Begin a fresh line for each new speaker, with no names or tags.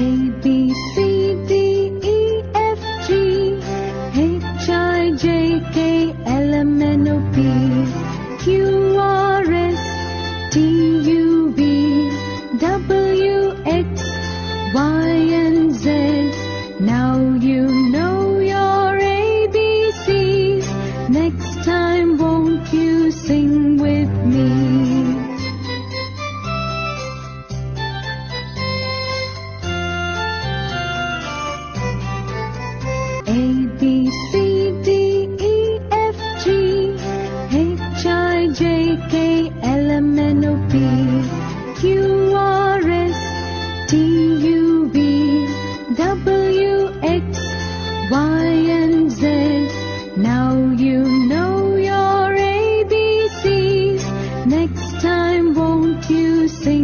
A, B, C, D, E, F, G, H, I, J, K, L, M, N, O, P, Q, R, S, T, U, V, W, X, Y, and Z. Now you know your ABCs. Next time won't you sing with me? A, B, C, D, E, F, G, H, I, J, K, L, M, N, O, P, Q, R, S, T, U, V, W, X, Y, and Z. Now you know your ABCs. Next time won't you sing